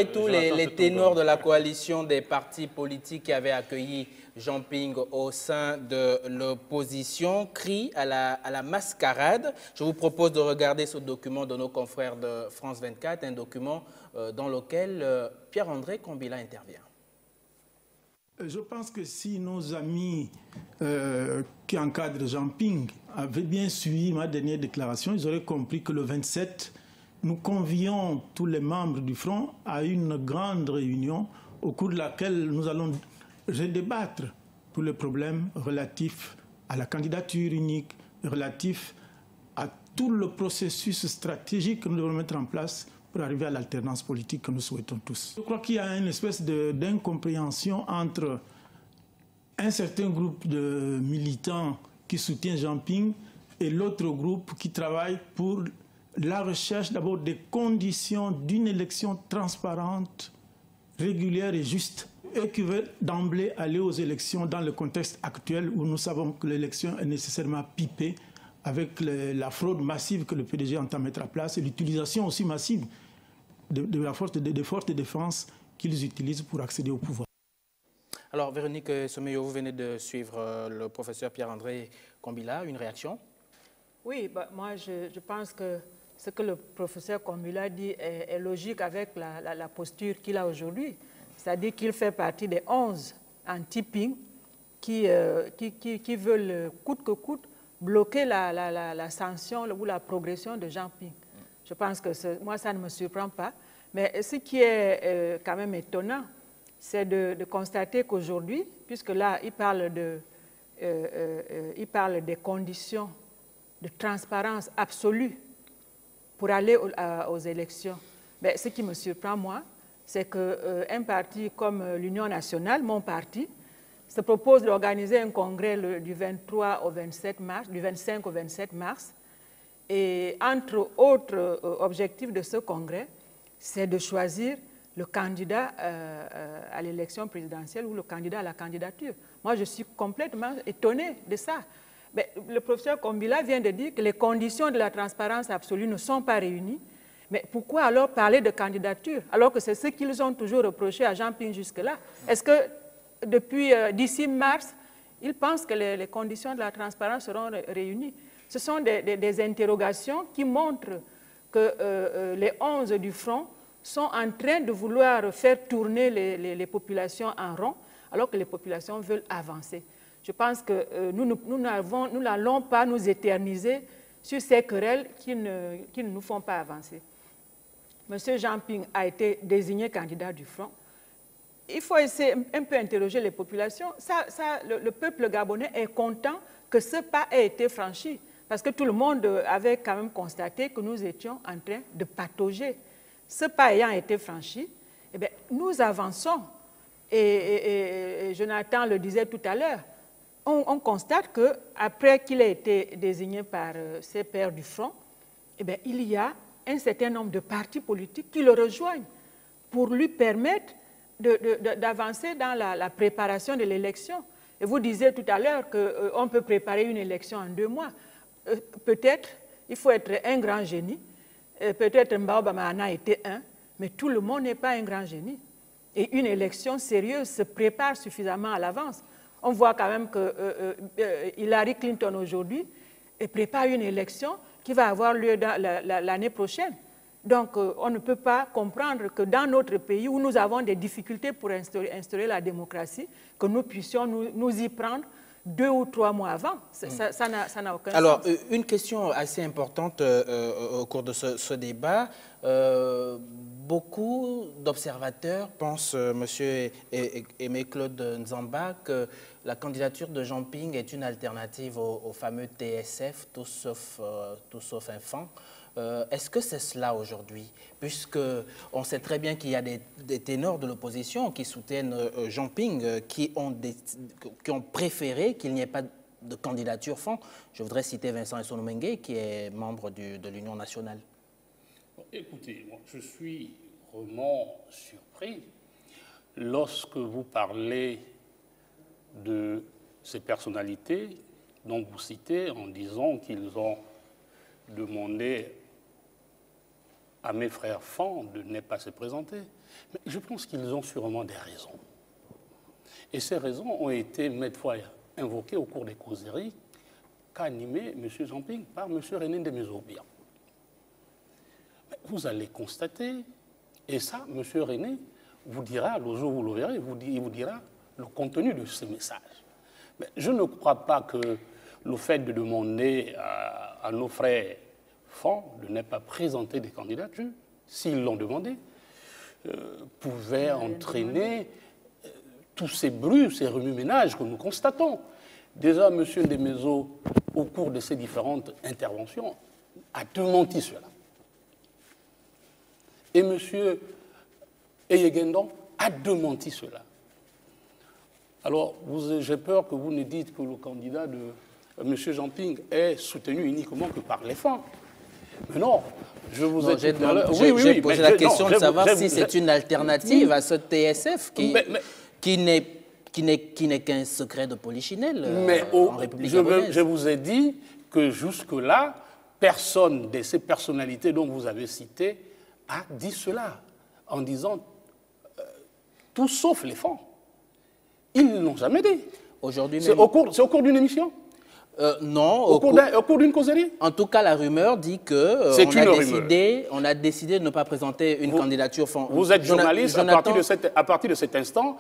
tout, les ténors de la coalition des partis politiques qui avaient accueilli Jean Ping au sein de l'opposition crient à la mascarade. Je vous propose de regarder ce document de nos confrères de France 24, un document dans lequel Pierre-André Kombila intervient. Je pense que si nos amis qui encadrent Jean Ping avaient bien suivi ma dernière déclaration, ils auraient compris que le 27, nous convions tous les membres du Front à une grande réunion au cours de laquelle nous allons redébattre tous les problèmes relatifs à la candidature unique, relatifs à tout le processus stratégique que nous devons mettre en place pour arriver à l'alternance politique que nous souhaitons tous. Je crois qu'il y a une espèce d'incompréhension entre un certain groupe de militants qui soutient Jean Ping et l'autre groupe qui travaille pour la recherche d'abord des conditions d'une élection transparente, régulière et juste, et qui veulent d'emblée aller aux élections dans le contexte actuel où nous savons que l'élection est nécessairement pipée avec la fraude massive que le PDG entend mettre en place et l'utilisation aussi massive des forces de défense qu'ils utilisent pour accéder au pouvoir. Alors, Véronique Sommeyo, vous venez de suivre le professeur Pierre-André Kombila. Une réaction? Oui, moi je pense que ce que le professeur Kombila dit est logique avec la posture qu'il a aujourd'hui. C'est-à-dire qu'il fait partie des 11 anti-Ping qui veulent coûte que coûte bloquer la sanction ou la progression de Jean Ping. Je pense que moi, ça ne me surprend pas. Mais ce qui est quand même étonnant, c'est de constater qu'aujourd'hui, puisque là, il parle des conditions de transparence absolue pour aller aux élections. Mais ce qui me surprend, moi, c'est qu'un parti comme l'Union nationale, mon parti, se propose d'organiser un congrès du 23 au 27 mars, du 25 au 27 mars. Et entre autres objectifs de ce congrès, c'est de choisir le candidat à l'élection présidentielle ou le candidat à la candidature. Moi, je suis complètement étonnée de ça. Mais le professeur Kombila vient de dire que les conditions de la transparence absolue ne sont pas réunies. Mais pourquoi alors parler de candidature, alors que c'est ce qu'ils ont toujours reproché à Jean Ping jusque-là? Est-ce que d'ici mars, ils pensent que les conditions de la transparence seront réunies? Ce sont des interrogations qui montrent que les 11 du Front sont en train de vouloir faire tourner les populations en rond, alors que les populations veulent avancer. Je pense que nous n'allons pas nous éterniser sur ces querelles qui ne nous font pas avancer. Monsieur Jean Ping a été désigné candidat du Front. Il faut essayer un peu interroger les populations. Le peuple gabonais est content que ce pas ait été franchi, parce que tout le monde avait quand même constaté que nous étions en train de patauger. Ce pas ayant été franchi, eh bien, nous avançons. Et Jonathan le disait tout à l'heure, on constate qu'après qu'il ait été désigné par ses pairs du Front, eh bien, il y a un certain nombre de partis politiques qui le rejoignent pour lui permettre d'avancer dans la préparation de l'élection. Et vous disiez tout à l'heure qu'on peut préparer une élection en 2 mois. Peut-être, il faut être un grand génie. Peut-être Mbaobama en a été un, mais tout le monde n'est pas un grand génie. Et une élection sérieuse se prépare suffisamment à l'avance. On voit quand même que Hillary Clinton aujourd'hui prépare une élection qui va avoir lieu l'année prochaine. Donc, on ne peut pas comprendre que dans notre pays où nous avons des difficultés pour instaurer la démocratie, que nous puissions nous y prendre 2 ou 3 mois avant. Ça n'a aucun sens. Alors, une question assez importante au cours de ce débat. Beaucoup d'observateurs pensent, M. Aimé Claude Nzamba, que la candidature de Jean Ping est une alternative au fameux TSF, tout sauf enfant. Est-ce que c'est cela aujourd'hui? Puisqu'on sait très bien qu'il y a des ténors de l'opposition qui soutiennent Jean Ping, qui ont préféré qu'il n'y ait pas de candidature fond. Je voudrais citer Vincent Essonomengue, qui est membre de l'Union nationale. Écoutez, moi, je suis vraiment surpris lorsque vous parlez de ces personnalités dont vous citez en disant qu'ils ont demandé à mes frères Fan de ne pas se présenter. Mais je pense qu'ils ont sûrement des raisons. Et ces raisons ont été maintes fois invoquées au cours des causeries qu'a animé M. Jean Ping par M. René Ndemezobia. Vous allez constater, et ça, M. René vous dira, le jour où vous le verrez, il vous dira le contenu de ces messages. Mais je ne crois pas que le fait de demander à nos frères Fan de ne pas présenter des candidatures, s'ils l'ont demandé, pouvait entraîner tous ces bruits, ces remue-ménages que nous constatons. Déjà, M. Ndemezo, au cours de ses différentes interventions, a démenti cela. Et M. Eyegendon a démenti cela. Alors, j'ai peur que vous ne dites que le candidat de M. Jean Ping est soutenu uniquement que par les femmes. Mais non, je vous ai dit tout à l'heure... J'ai posé la question de savoir si c'est une alternative à ce TSF qui n'est qu'un secret de polichinelle en République gabonaise. Je vous ai dit que jusque-là, personne de ces personnalités dont vous avez cité a dit cela, en disant tout sauf les femmes. Ils ne l'ont jamais dit. C'est au cours d'une émission? Non. Au cours d'une causerie? En tout cas, la rumeur dit que on a décidé de ne pas présenter une candidature. Vous êtes journaliste, à partir de cet instant,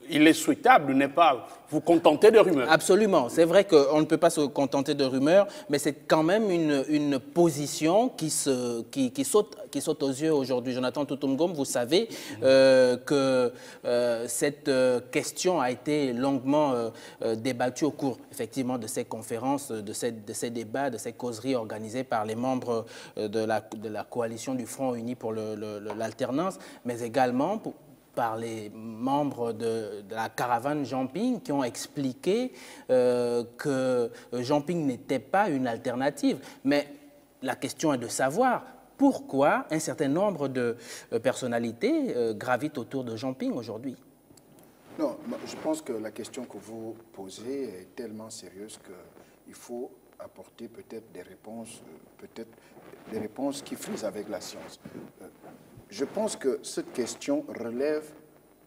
il est souhaitable de ne pas vous contenter de rumeurs. Absolument. C'est vrai qu'on ne peut pas se contenter de rumeurs, mais c'est quand même une position qui saute aux yeux aujourd'hui. Jonathan Toutoumgom, vous savez que cette question a été longuement débattue au cours, effectivement, de ces conférences, de ces débats, de ces causeries organisées par les membres de la coalition du Front Uni pour l'alternance, mais également par les membres de la caravane Jean Ping qui ont expliqué que Jean Ping n'était pas une alternative. Mais la question est de savoir pourquoi un certain nombre de personnalités gravitent autour de Jean Ping aujourd'hui. Non, je pense que la question que vous posez est tellement sérieuse qu'il faut apporter peut-être des réponses qui frisent avec la science. Je pense que cette question relève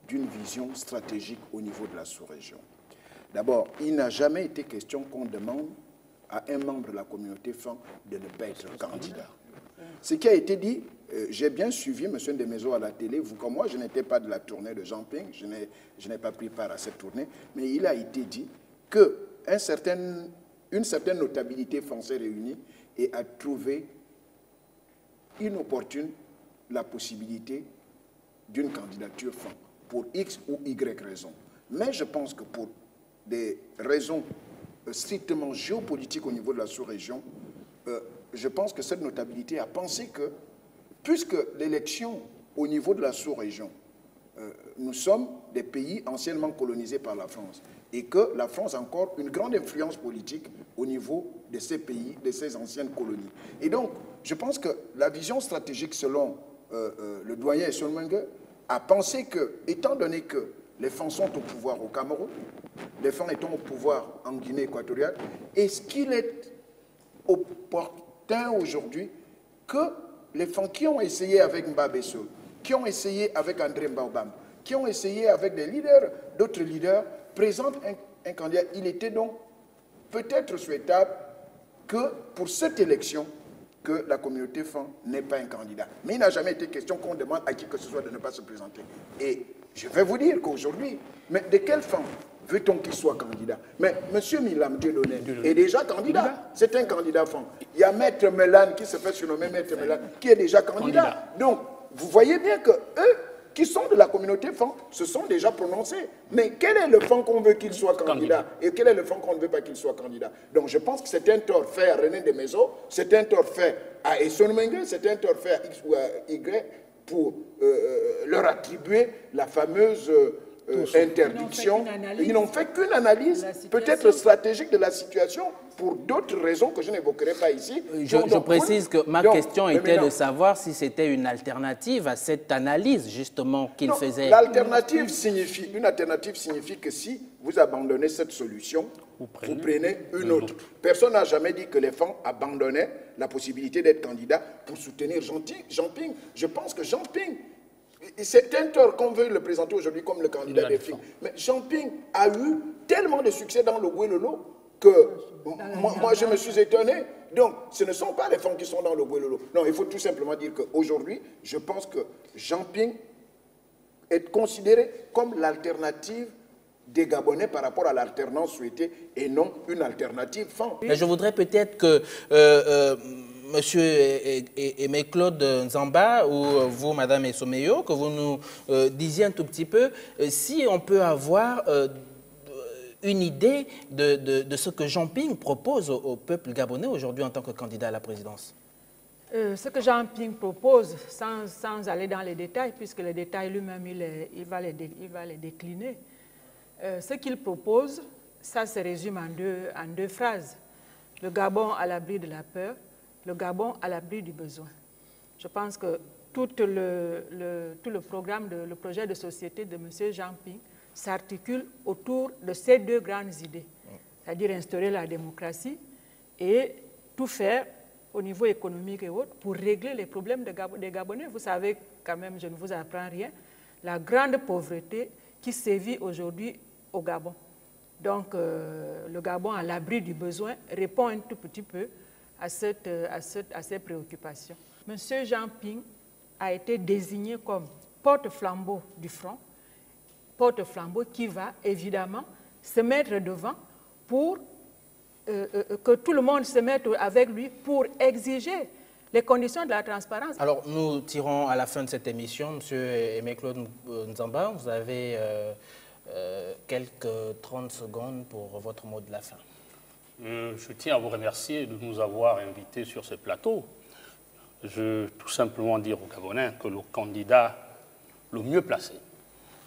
d'une vision stratégique au niveau de la sous-région. D'abord, il n'a jamais été question qu'on demande à un membre de la communauté Fan de ne pas être candidat. Ce qui a été dit, j'ai bien suivi M. Ndemezo à la télé. Vous comme moi, je n'étais pas de la tournée de Jean Ping, je n'ai pas pris part à cette tournée, mais il a été dit qu'une certaine notabilité française réunie et a trouvé inopportune la possibilité d'une candidature Fan pour X ou Y raisons. Mais je pense que pour des raisons strictement géopolitiques au niveau de la sous-région, je pense que cette notabilité a pensé que, puisque l'élection au niveau de la sous-région, nous sommes des pays anciennement colonisés par la France, et que la France a encore une grande influence politique au niveau de ces pays, de ces anciennes colonies. Et donc, je pense que la vision stratégique, selon le doyen Essonomengue, a pensé que, étant donné que Les FAN sont au pouvoir au Cameroun, les FAN étant au pouvoir en Guinée équatoriale. Est-ce qu'il est opportun aujourd'hui que les FAN qui ont essayé avec Mbabesso, qui ont essayé avec André Mbaobam, qui ont essayé avec des leaders, d'autres leaders, présentent un candidat? Il était donc peut-être souhaitable que pour cette élection, que la communauté FAN n'ait pas un candidat. Mais il n'a jamais été question qu'on demande à qui que ce soit de ne pas se présenter. Et je vais vous dire qu'aujourd'hui, mais de quel FAN veut-on qu'il soit candidat? Mais M. Milam Dieudonné est déjà candidat. C'est un candidat FAN. Il y a Maître Melan qui se fait surnommer Maître Melan, qui est déjà candidat. Donc, vous voyez bien que eux, qui sont de la communauté FAN, se sont déjà prononcés. Mais quel est le FAN qu'on veut qu'il soit candidat et quel est le FAN qu'on ne veut pas qu'il soit candidat? Donc je pense que c'est un tort fait à René Desmaisons, c'est un tort fait à Esson Mengue, c'est un tort fait à X ou à Y pour leur attribuer la fameuse interdiction. Ils n'ont fait qu'une analyse, peut-être stratégique de la situation, pour d'autres raisons que je n'évoquerai pas ici. Je précise que ma question était de savoir si c'était une alternative à cette analyse, justement, qu'il faisait. L'alternative signifie, une alternative signifie que si vous abandonnez cette solution, vous prenez une autre. Personne n'a jamais dit que les FAN abandonnaient la possibilité d'être candidat pour soutenir Jean-Ping. Je pense que Jean-Ping, c'est un tort qu'on veut le présenter aujourd'hui comme le candidat des FIC. Mais Jean-Ping a eu tellement de succès dans le Guélolo que moi, je me suis étonné. Donc, ce ne sont pas les FAN qui sont dans le Guélolo. Non, il faut tout simplement dire qu'aujourd'hui, je pense que Jean-Ping est considéré comme l'alternative des Gabonais par rapport à l'alternance souhaitée et non une alternative FAN. Mais je voudrais peut-être que Monsieur Aimé Claude Nzamba ou vous, Madame Essomeyo, que vous nous disiez un tout petit peu si on peut avoir une idée de ce que Jean-Ping propose au peuple gabonais aujourd'hui en tant que candidat à la présidence. Ce que Jean-Ping propose, sans aller dans les détails, puisque les détails lui-même, il va les décliner, ce qu'il propose, ça se résume en deux phrases. Le Gabon à l'abri de la peur, le Gabon à l'abri du besoin. Je pense que tout le programme, le projet de société de M. Jean-Ping s'articule autour de ces deux grandes idées, c'est-à-dire instaurer la démocratie et tout faire au niveau économique et autres pour régler les problèmes des Gabonais. Vous savez quand même, je ne vous apprends rien, la grande pauvreté qui sévit aujourd'hui au Gabon. Donc le Gabon à l'abri du besoin répond un tout petit peu à ces préoccupations. Monsieur Jean-Ping a été désigné comme porte-flambeau du front, porte-flambeau qui va évidemment se mettre devant pour que tout le monde se mette avec lui pour exiger les conditions de la transparence. Alors nous tirons à la fin de cette émission, Monsieur Aimé Claude Nzamba, vous avez quelques 30 secondes pour votre mot de la fin. Je tiens à vous remercier de nous avoir invités sur ce plateau. Je veux tout simplement dire aux Gabonais que le candidat le mieux placé,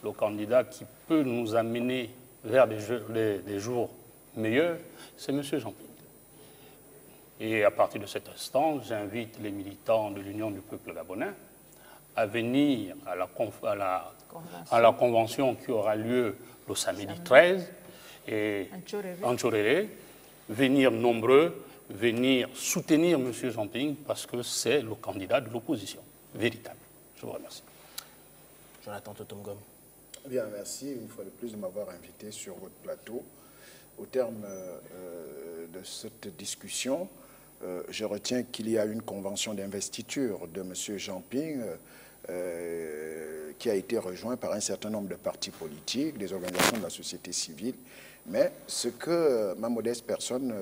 le candidat qui peut nous amener vers des jours meilleurs, c'est M. Jean-Ping. Et à partir de cet instant, j'invite les militants de l'Union du peuple gabonais à venir à la convention qui aura lieu le samedi 13 et en Tchoréré, venir nombreux, venir soutenir M. Jean-Ping parce que c'est le candidat de l'opposition véritable. Je vous remercie. Jonathan Totomgom. Bien, merci une fois de plus de m'avoir invité sur votre plateau. Au terme de cette discussion, je retiens qu'il y a une convention d'investiture de M. Jean-Ping qui a été rejointe par un certain nombre de partis politiques, des organisations de la société civile. Mais ce que ma modeste personne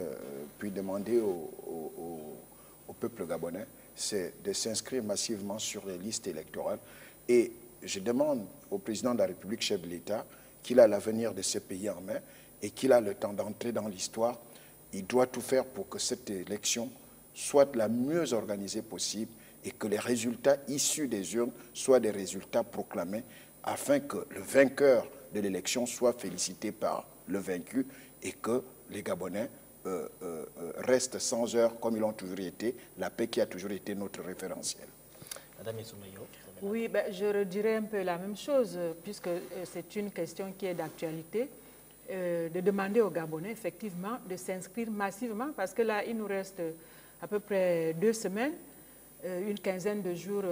puis demander au peuple gabonais, c'est de s'inscrire massivement sur les listes électorales. Et je demande au président de la République, chef de l'État, qu'il a l'avenir de ce pays en main et qu'il a le temps d'entrer dans l'histoire. Il doit tout faire pour que cette élection soit la mieux organisée possible et que les résultats issus des urnes soient des résultats proclamés afin que le vainqueur de l'élection soit félicité par le vaincu et que les Gabonais restent sans heurts comme ils l'ont toujours été, la paix qui a toujours été notre référentiel. Madame Essomeyo. Oui, je redirais un peu la même chose, puisque c'est une question qui est d'actualité, de demander aux Gabonais, effectivement, de s'inscrire massivement, parce que là, il nous reste à peu près 2 semaines, une quinzaine de jours,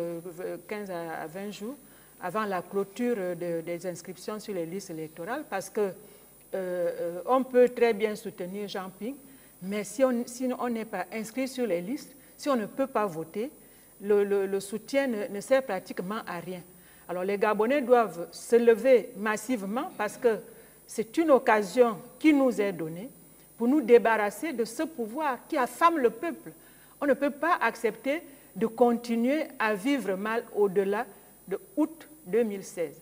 15 à 20 jours, avant la clôture des inscriptions sur les listes électorales, parce que on peut très bien soutenir Jean Ping, mais si on n'est pas inscrit sur les listes, si on ne peut pas voter, le soutien ne sert pratiquement à rien. Alors les Gabonais doivent se lever massivement parce que c'est une occasion qui nous est donnée pour nous débarrasser de ce pouvoir qui affame le peuple. On ne peut pas accepter de continuer à vivre mal au-delà de août 2016.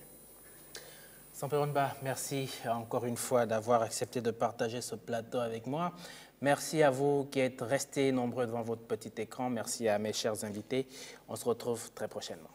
Samperonba, merci encore une fois d'avoir accepté de partager ce plateau avec moi. Merci à vous qui êtes restés nombreux devant votre petit écran. Merci à mes chers invités. On se retrouve très prochainement.